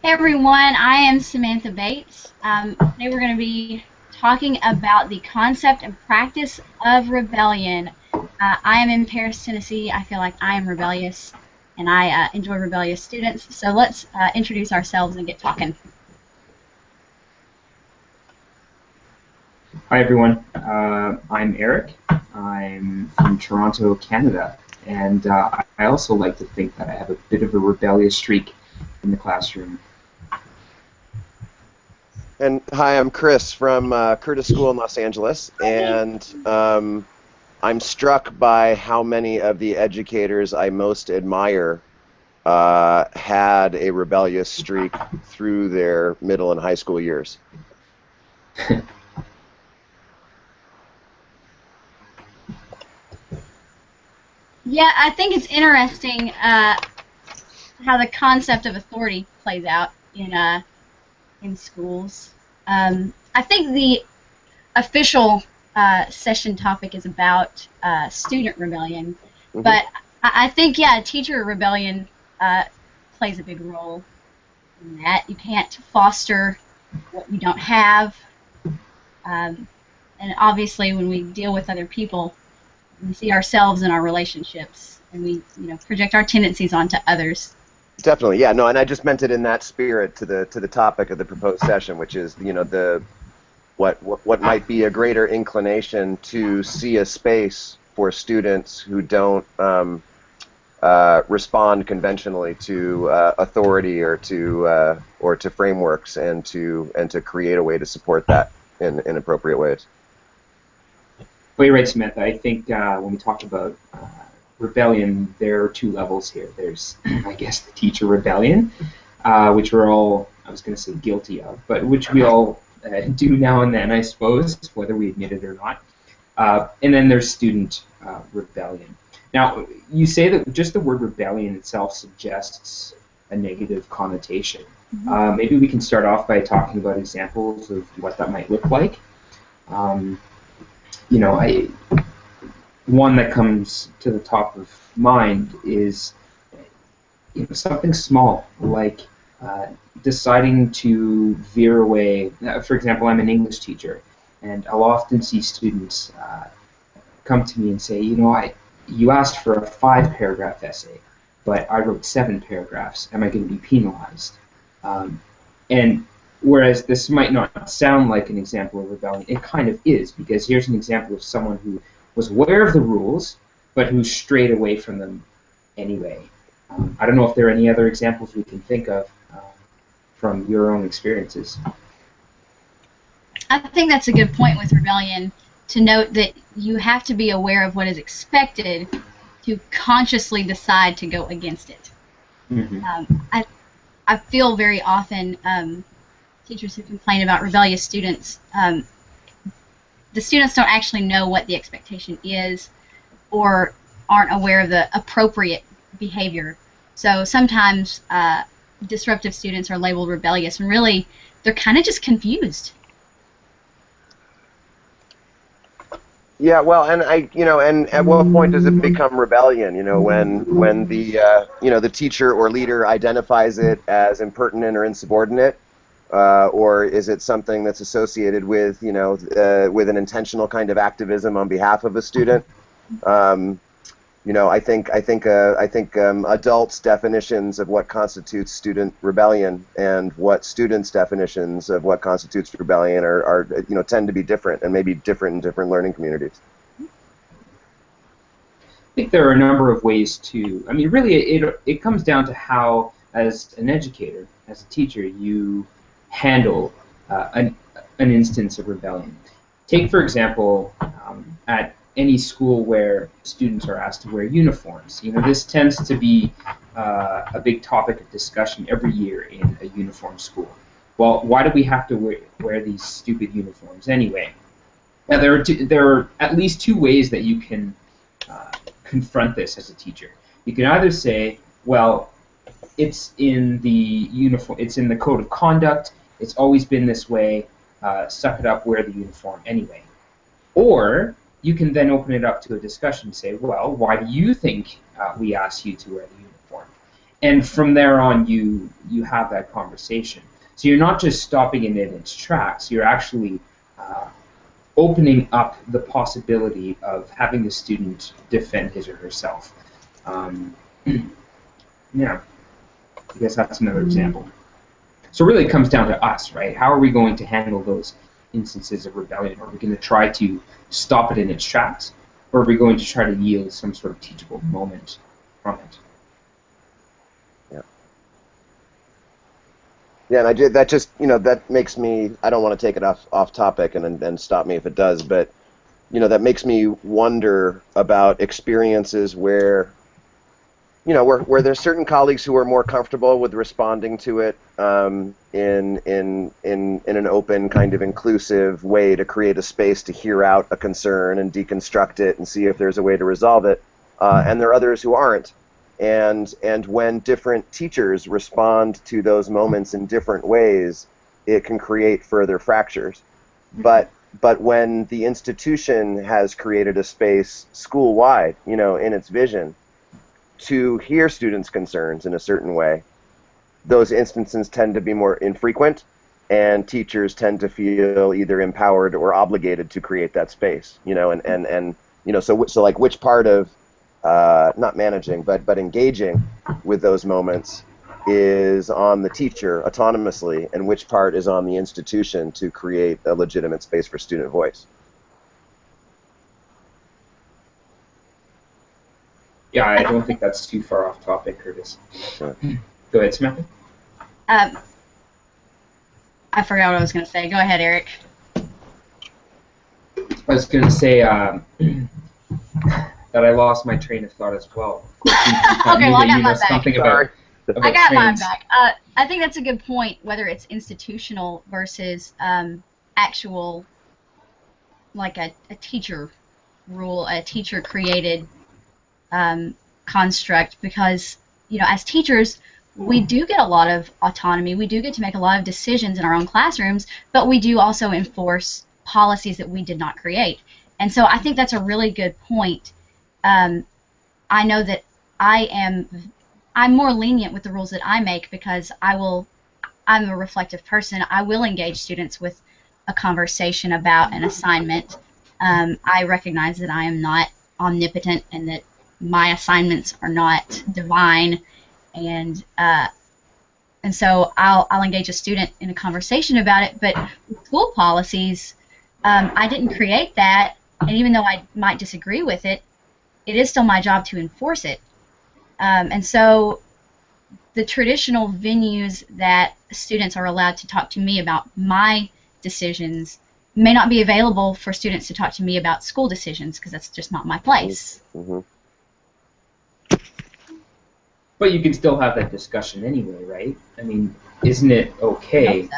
Hey everyone, I am Samantha Bates. Today we're going to be talking about the concept and practice of rebellion. I am in Paris, Tennessee. I feel like I am rebellious and I enjoy rebellious students. So let's introduce ourselves and get talking. Hi everyone, I'm Eric. I'm from Toronto, Canada, and I also like to think that I have a bit of a rebellious streak in the classroom. And hi, I'm Chris from Curtis School in Los Angeles, and I'm struck by how many of the educators I most admire had a rebellious streak through their middle and high school years. Yeah, I think it's interesting how the concept of authority plays out in schools. I think the official session topic is about student rebellion, but I think, yeah, teacher rebellion plays a big role in that. You can't foster what you don't have, and obviously when we deal with other people, we see ourselves in our relationships, and we project our tendencies onto others. Definitely, yeah, no, and I just meant it in that spirit to the topic of the proposed session, which is what might be a greater inclination to see a space for students who don't respond conventionally to authority or to frameworks, and to create a way to support that in appropriate ways. Well, you're right, Samantha. I think when we talk about rebellion, there are two levels here. There's, I guess, the teacher rebellion, which we're all, I was going to say guilty of, but which we all do now and then, I suppose, whether we admit it or not. And then there's student rebellion. Now, you say that just the word rebellion itself suggests a negative connotation. Maybe we can start off by talking about examples of what that might look like. One that comes to the top of mind is something small, like deciding to veer away. For example, I'm an English teacher, and I'll often see students come to me and say, you asked for a 5-paragraph essay, but I wrote 7 paragraphs. Am I going to be penalized? And whereas this might not sound like an example of rebellion, it kind of is, because here's an example of someone who was aware of the rules, but who strayed away from them anyway. I don't know if there are any other examples we can think of from your own experiences. I think that's a good point with rebellion, to note that you have to be aware of what is expected to consciously decide to go against it. I feel very often teachers who complain about rebellious students, the students don't actually know what the expectation is or aren't aware of the appropriate behavior. So sometimes disruptive students are labeled rebellious, and really they're kind of just confused. Yeah, well, and and at what point does it become rebellion? When the teacher or leader identifies it as impertinent or insubordinate, or is it something that's associated with with an intentional kind of activism on behalf of a student? I think adults' definitions of what constitutes student rebellion and what students' definitions of what constitutes rebellion are tend to be different, and maybe different in different learning communities. I think there are a number of ways to. I mean, really, it comes down to how, as an educator, as a teacher, you handle an instance of rebellion. Take, for example, at any school where students are asked to wear uniforms. This tends to be a big topic of discussion every year in a uniform school. Well, why do we have to wear these stupid uniforms anyway? Now, there are at least 2 ways that you can confront this as a teacher. You can either say, well, it's in the uniform, it's in the code of conduct, it's always been this way, suck it up, wear the uniform anyway. Or you can then open it up to a discussion and say, well, why do you think we asked you to wear the uniform? and from there on, you have that conversation. So you're not just stopping it in its tracks. You're actually opening up the possibility of having the student defend his or herself. Yeah, I guess that's another example. So really, it comes down to us, right? How are we going to handle those instances of rebellion? Are we going to try to stop it in its tracks, or are we going to try to yield some sort of teachable moment from it? Yeah, and that just, that makes me, I don't want to take it off topic and stop me if it does, but, that makes me wonder about experiences where, where there's certain colleagues who are more comfortable with responding to it in an open, kind of inclusive way to create a space to hear out a concern and deconstruct it and see if there's a way to resolve it, and there are others who aren't. And when different teachers respond to those moments in different ways, it can create further fractures. But when the institution has created a space school-wide, in its vision, to hear students' concerns in a certain way, those instances tend to be more infrequent, and teachers tend to feel either empowered or obligated to create that space. So like which part of not managing, but engaging with those moments is on the teacher autonomously, and which part is on the institution to create a legitimate space for student voice. Yeah, I don't think that's too far off topic, Curtis. Sure. Go ahead, Samantha. I forgot what I was going to say. Go ahead, Eric. I was going to say that I lost my train of thought as well. Okay, well, I got mine back. About I got trains. mine back. I think that's a good point, whether it's institutional versus actual, like a teacher rule, a teacher-created construct, because, as teachers, we do get a lot of autonomy. We do get to make a lot of decisions in our own classrooms, but we do also enforce policies that we did not create. And so I think that's a really good point. I know that I'm more lenient with the rules that I make because I'm a reflective person. I will engage students with a conversation about an assignment. I recognize that I am not omnipotent and that my assignments are not divine, and so I'll engage a student in a conversation about it. But with school policies, I didn't create that, and even though I might disagree with it, it is still my job to enforce it. And so the traditional venues that students are allowed to talk to me about my decisions may not be available for students to talk to me about school decisions, because that's just not my place. Mm-hmm. But you can still have that discussion anyway, right? I mean, isn't it okay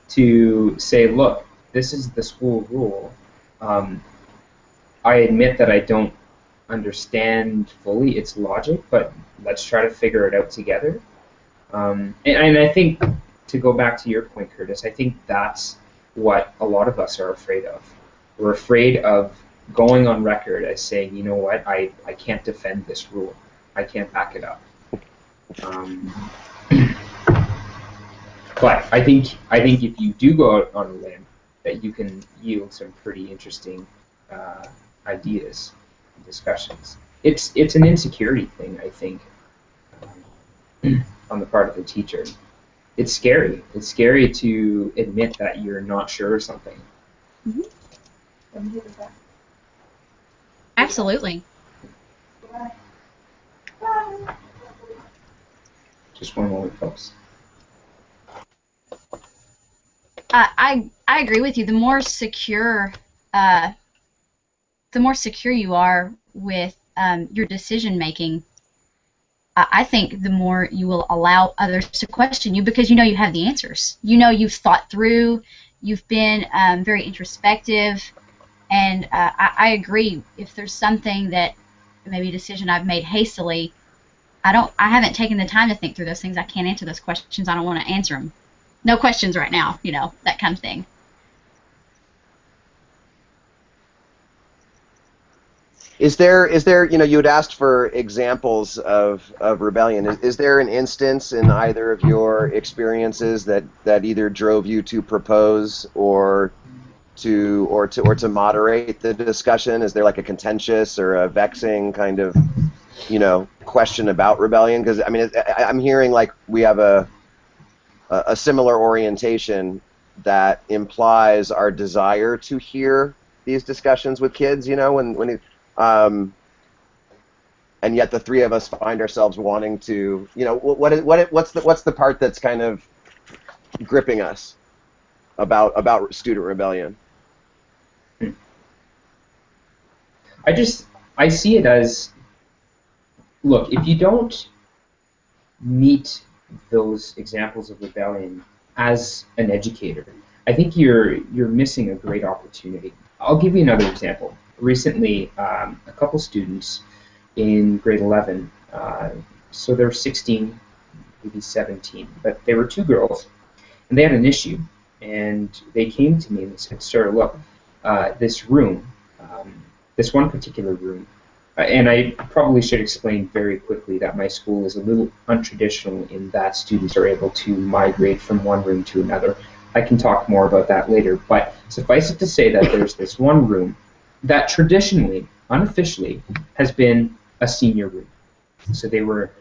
to say, look, this is the school rule. I admit that I don't understand fully its logic, but let's try to figure it out together. And I think, to go back to your point, Curtis, I think that's what a lot of us are afraid of. We're afraid of going on record as saying, you know what, I can't defend this rule. I can't back it up. But I think if you do go out on a limb, that you can yield some pretty interesting ideas and discussions. It's an insecurity thing, I think, on the part of the teacher. It's scary. It's scary to admit that you're not sure of something. Mm-hmm. Absolutely. Just one moment, folks. I agree with you. The more secure you are with your decision making, I think the more you will allow others to question you, because you know you have the answers. You know you've thought through. You've been very introspective, and I agree. If there's something that maybe a decision I've made hastily, I haven't taken the time to think through those things. I can't answer those questions. I don't want to answer them. No questions right now. That kind of thing. Is there, you had asked for examples of rebellion. Is there an instance in either of your experiences that either drove you to propose or to moderate the discussion? Is there like a contentious or a vexing kind of, question about rebellion? Because I mean, I'm hearing like we have a similar orientation that implies our desire to hear these discussions with kids, and yet the three of us find ourselves wanting to, what's the part that's kind of gripping us about student rebellion? I see it as, look, if you don't meet those examples of rebellion as an educator, I think you're missing a great opportunity. I'll give you another example. Recently, a couple students in grade 11, so they're 16, maybe 17, but they were two girls, and they had an issue, and they came to me and they said, "Sir, look, this room, this one particular room," and I probably should explain very quickly that my school is a little untraditional in that students are able to migrate from one room to another. I can talk more about that later, but suffice it to say that there's this one room that traditionally, unofficially, has been a senior room. So they were,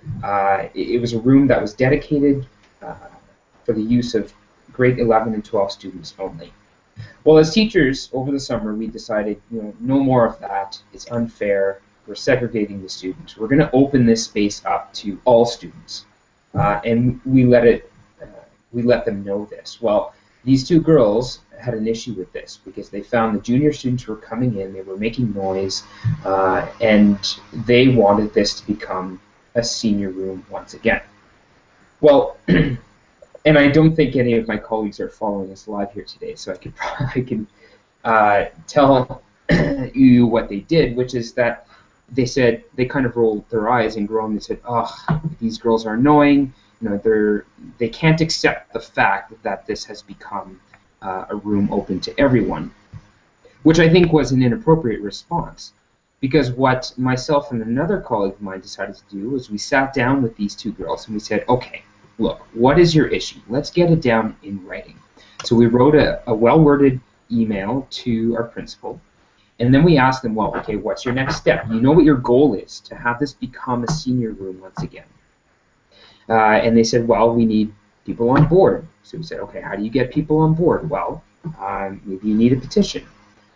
it was a room that was dedicated for the use of grade 11 and 12 students only. Well, as teachers, over the summer, we decided, no more of that. It's unfair. We're segregating the students. We're going to open this space up to all students, and we let them know this. Well, these two girls had an issue with this because they found the junior students were coming in, they were making noise, and they wanted this to become a senior room once again. Well, and I don't think any of my colleagues are following us live here today, so I can tell you what they did, which is that they said, they kind of rolled their eyes and groaned. They said, "Oh, these girls are annoying. They can't accept the fact that this has become a room open to everyone," which I think was an inappropriate response. Because what myself and another colleague of mine decided to do was we sat down with these two girls and we said, "Okay, look, what is your issue? Let's get it down in writing." So we wrote a well-worded email to our principal, and then we asked them, "Well, okay, what's your next step? You know what your goal is, to have this become a senior room once again." And they said, "Well, we need people on board." So we said, "Okay, how do you get people on board?" "Well, maybe you need a petition."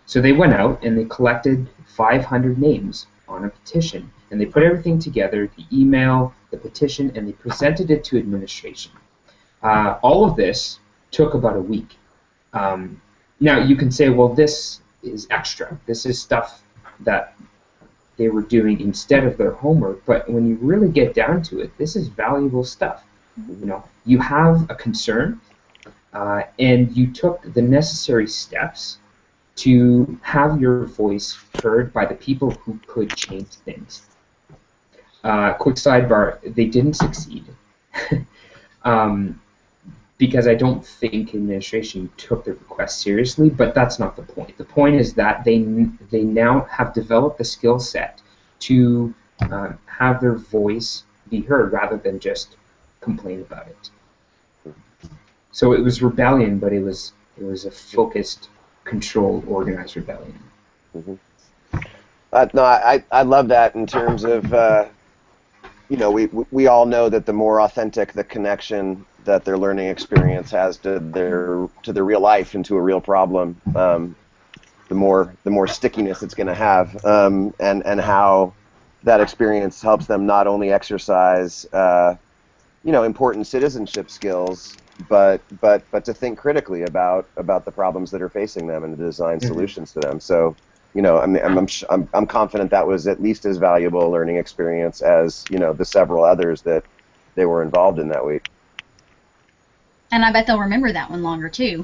So they went out and they collected 500 names on a petition, and they put everything together, the email, the petition, and they presented it to administration. All of this took about a week. Now, you can say, well, this is extra. This is stuff that they were doing instead of their homework, but when you really get down to it, this is valuable stuff. You have a concern, and you took the necessary steps to have your voice heard by the people who could change things. Quick sidebar, they didn't succeed. Because I don't think administration took the request seriously, but that's not the point. The point is that they now have developed the skill set to have their voice be heard rather than just complain about it. So it was rebellion, but it was a focused, controlled, organized rebellion. Mm-hmm. No, I love that in terms of we all know that the more authentic the connection that their learning experience has to their real life and to a real problem, the more stickiness it's going to have, and how that experience helps them not only exercise important citizenship skills, but to think critically about the problems that are facing them and to design solutions to them. So, I'm confident that was at least as valuable a learning experience as the several others that they were involved in that week. And I bet they'll remember that one longer too.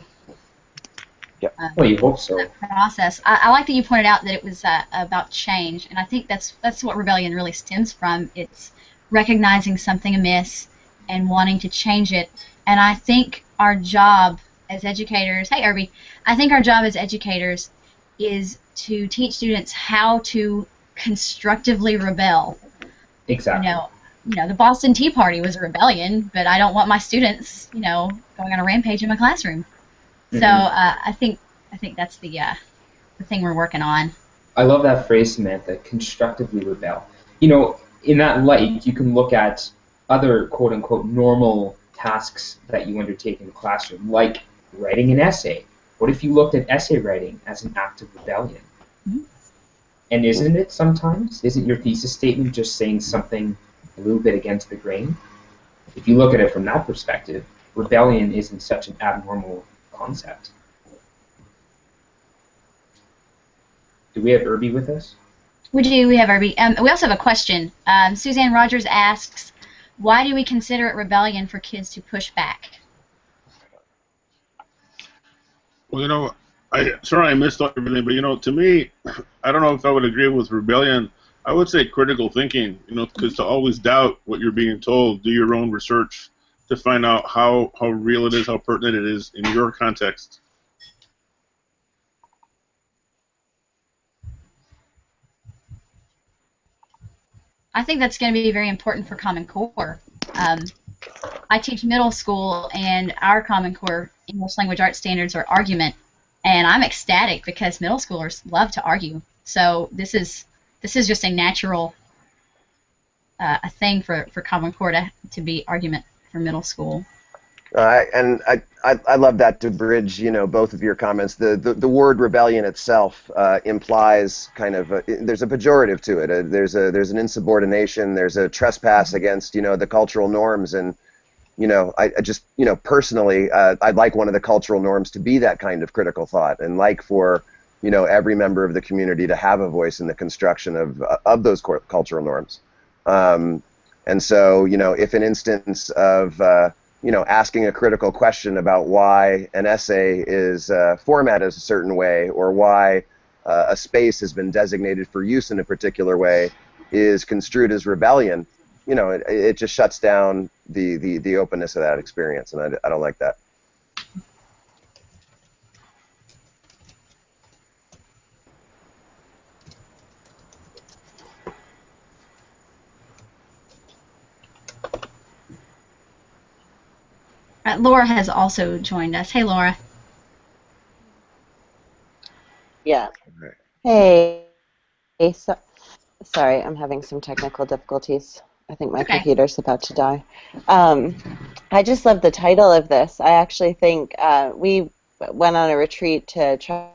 Yep. Well, you hope so. That process. I like that you pointed out that it was about change, and I think that's what rebellion really stems from. It's recognizing something amiss and wanting to change it. And I think our job as educators, hey Irby, I think our job as educators is to teach students how to constructively rebel. Exactly. The Boston Tea Party was a rebellion, but I don't want my students, going on a rampage in my classroom. So I think that's the thing we're working on. I love that phrase, Samantha, constructively rebel. In that light, you can look at other quote-unquote normal tasks that you undertake in the classroom, like writing an essay. What if you looked at essay writing as an act of rebellion? Mm-hmm. And isn't it sometimes? Isn't your thesis statement just saying something a little bit against the grain? If you look at it from that perspective, rebellion isn't such an abnormal concept. Do we have Irby with us? We do. We have Irby. We also have a question. Suzanne Rogers asks, why do we consider it rebellion for kids to push back? Well, sorry I missed everything, but to me, I don't know if I would agree with rebellion. I would say critical thinking, because to always doubt what you're being told, do your own research to find out how real it is, how pertinent it is in your context. I think that's going to be very important for Common Core. I teach middle school, and our Common Core English Language Arts standards are argument, and I'm ecstatic because middle schoolers love to argue. So this is just a natural a thing for Common Core to be argument for middle school. And I love that to bridge, both of your comments. The word rebellion itself implies kind of there's a pejorative to it. There's an insubordination. There's a trespass against the cultural norms. And I just personally I'd like one of the cultural norms to be that kind of critical thought, and like for every member of the community to have a voice in the construction of those cultural norms. And so if an instance of asking a critical question about why an essay is formatted a certain way, or why a space has been designated for use in a particular way, is construed as rebellion, it just shuts down the openness of that experience, and I don't like that. Laura has also joined us. Hey, Laura. Yeah. Hey. Sorry, I'm having some technical difficulties. I think my computer's about to die. I just love the title of this. I actually think we went on a retreat to try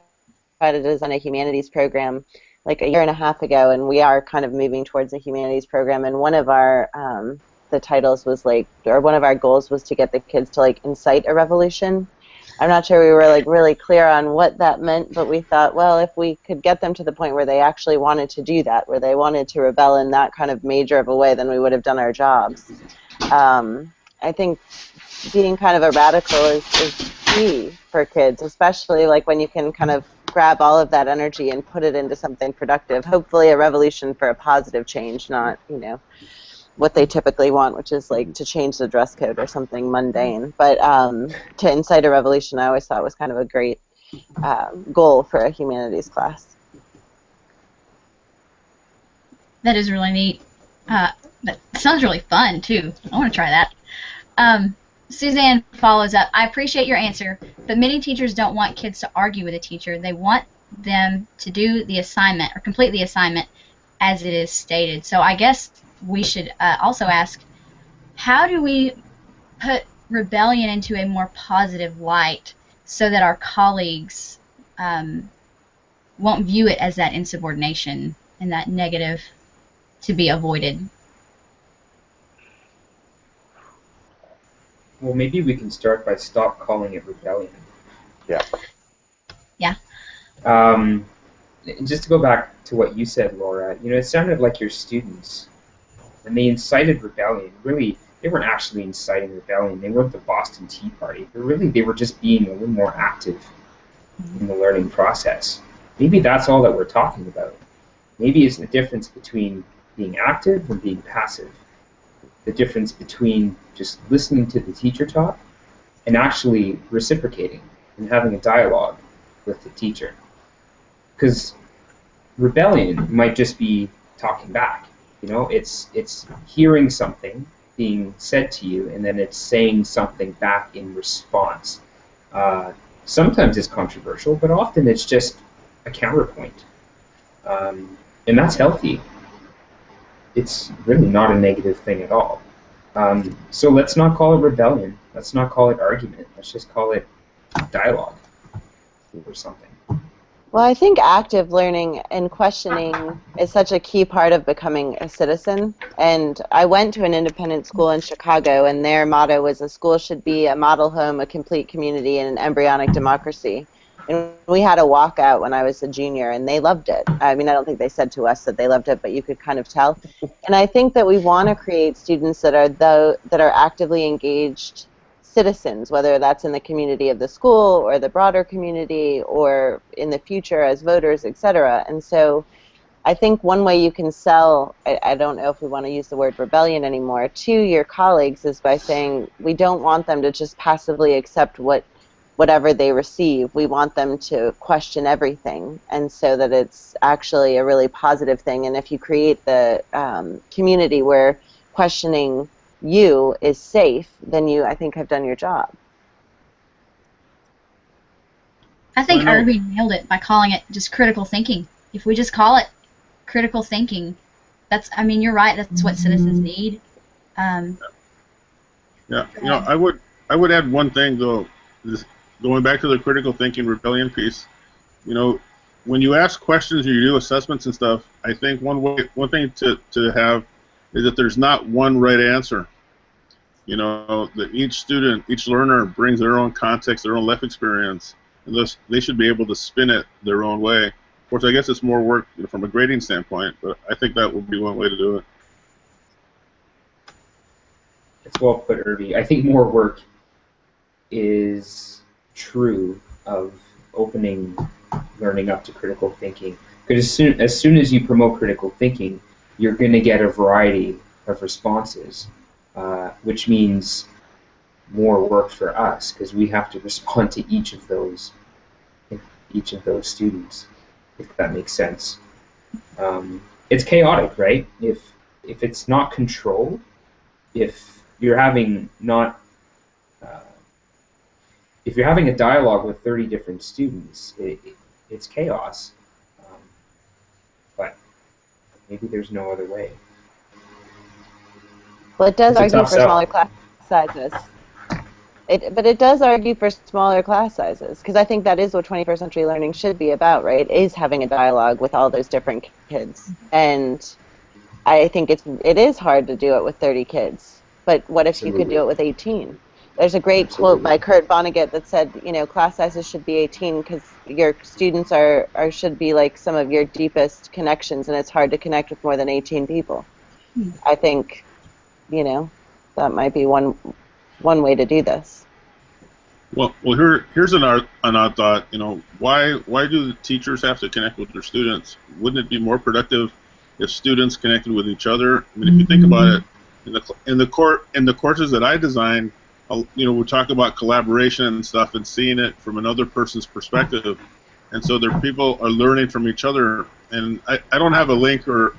to design a humanities program like a year and a half ago, and we are kind of moving towards a humanities program. And one of our the titles was one of our goals was to get the kids to incite a revolution. I'm not sure we were really clear on what that meant, but we thought, well, if we could get them to the point where they actually wanted to do that, where they wanted to rebel in that kind of major of a way, then we would have done our jobs. I think being kind of a radical is key for kids, especially when you can kind of grab all of that energy and put it into something productive. Hopefully a revolution for a positive change, not, what they typically want, which is to change the dress code or something mundane. But to incite a revolution, I always thought was kind of a great goal for a humanities class. That is really neat. That sounds really fun, too. I want to try that. Suzanne follows up. I appreciate your answer, but many teachers don't want kids to argue with a teacher. They want them to do the assignment or complete the assignment as it is stated. So I guess we should also ask, how do we put rebellion into a more positive light so that our colleagues won't view it as that insubordination and that negative to be avoided? Well, maybe we can start by stop calling it rebellion. Yeah. Yeah. Just to go back to what you said, Laura, it sounded like your students, when they incited rebellion, really, they weren't actually inciting rebellion. They weren't the Boston Tea Party. They were just being a little more active in the learning process. Maybe that's all that we're talking about. Maybe it's the difference between being active and being passive. The difference between just listening to the teacher talk and actually reciprocating and having a dialogue with the teacher. Because rebellion might just be talking back. You know, it's hearing something being said to you, and then it's saying something back in response. Sometimes it's controversial, but often it's just a counterpoint, and that's healthy. It's really not a negative thing at all. So let's not call it rebellion. Let's not call it argument. Let's just call it dialogue or something. Well, I think active learning and questioning is such a key part of becoming a citizen. And I went to an independent school in Chicago, and their motto was a school should be a model home, a complete community, and an embryonic democracy. And we had a walkout when I was a junior, and they loved it. I mean, I don't think they said to us that they loved it, but you could kind of tell. And I think that we want to create students that are actively engaged citizens, whether that's in the community of the school or the broader community or in the future as voters, etc. And so I think one way you can sell, I don't know if we want to use the word rebellion anymore, to your colleagues is by saying we don't want them to just passively accept whatever they receive. We want them to question everything, and so that it's actually a really positive thing. And if you create the community where questioning you is safe, then you, I think, have done your job. I think Irby nailed it by calling it just critical thinking. If we just call it critical thinking, that's, I mean, you're right, that's what citizens need. Yeah, you know, I would add one thing though, going back to the critical thinking rebellion piece. You know, when you ask questions or you do assessments and stuff, I think one thing to have is that there's not one right answer. You know, that each student, each learner brings their own context, their own life experience, and thus they should be able to spin it their own way. Of course, I guess it's more work, you know, from a grading standpoint, but I think that would be one way to do it. It's well put, Irby. I think more work is true of opening learning up to critical thinking. Because as soon as you promote critical thinking, you're going to get a variety of responses, which means more work for us because we have to respond to each of those students, if that makes sense. It's chaotic, right? If it's not controlled, if you're having a dialogue with 30 different students, it's chaos. But maybe there's no other way. Well, it does argue for smaller class sizes. But it does argue for smaller class sizes, because I think that is what 21st century learning should be about, right? Is having a dialogue with all those different kids. And I think it is hard to do it with 30 kids. But what if you could do it with 18? There's a great quote by Kurt Vonnegut that said, you know, class sizes should be 18 because your students should be like some of your deepest connections, and it's hard to connect with more than 18 people. I think, you know, that might be one way to do this. Well, here's an odd thought. You know, why do the teachers have to connect with their students? Wouldn't it be more productive if students connected with each other? I mean, if you think about it, in the courses that I designed, you know, we talk about collaboration and stuff and seeing it from another person's perspective, and so their people are learning from each other. And I don't have a link or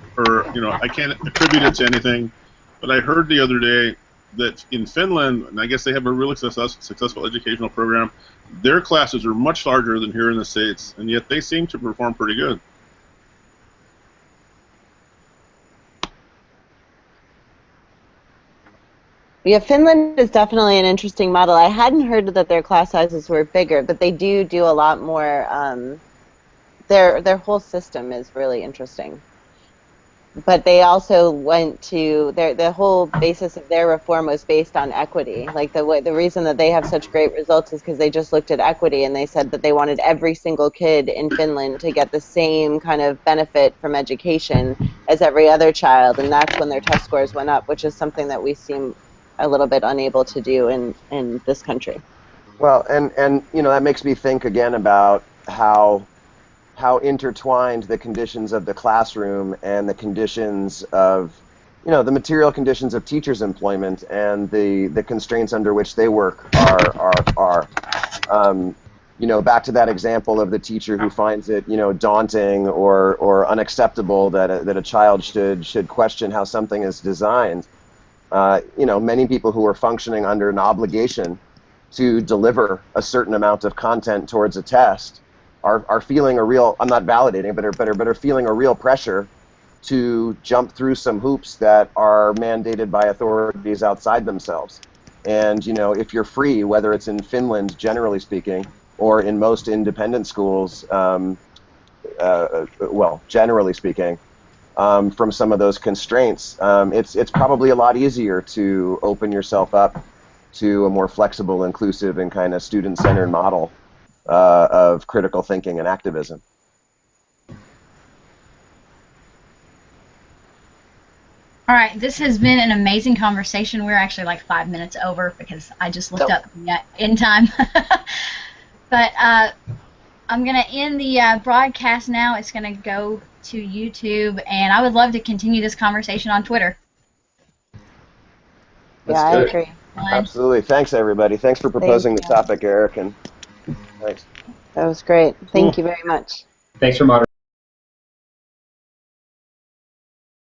you know, I can't attribute it to anything, but I heard the other day that in Finland, and I guess they have a really successful educational program, their classes are much larger than here in the States, and yet they seem to perform pretty good. Yeah, Finland is definitely an interesting model. I hadn't heard that their class sizes were bigger, but they do a lot more. Their whole system is really interesting. But they also went to the whole basis of their reform was based on equity. Like the reason that they have such great results is because they just looked at equity, and they said that they wanted every single kid in Finland to get the same kind of benefit from education as every other child, and that's when their test scores went up, which is something that we seem a little bit unable to do in this country. Well, and you know, that makes me think again about how intertwined the conditions of the classroom and the conditions of, you know, the material conditions of teachers' employment and the constraints under which they work are. back to that example of the teacher who finds it, daunting or unacceptable that a child should question how something is designed. Many people who are functioning under an obligation to deliver a certain amount of content towards a test are feeling a real, I'm not validating, but are feeling a real pressure to jump through some hoops that are mandated by authorities outside themselves. And, if you're free, whether it's in Finland, generally speaking, or in most independent schools, well, generally speaking, from some of those constraints, it's probably a lot easier to open yourself up to a more flexible, inclusive, and kind of student-centered model of critical thinking and activism. All right, this has been an amazing conversation. We're actually like 5 minutes over because I just looked up the end time. But I'm going to end the broadcast now. It's going to go to YouTube, and I would love to continue this conversation on Twitter. Yeah, I agree. Absolutely. Thanks, everybody. Thanks for proposing the topic, Eric, and thanks. That was great. Thank you very much. Thanks for moderating.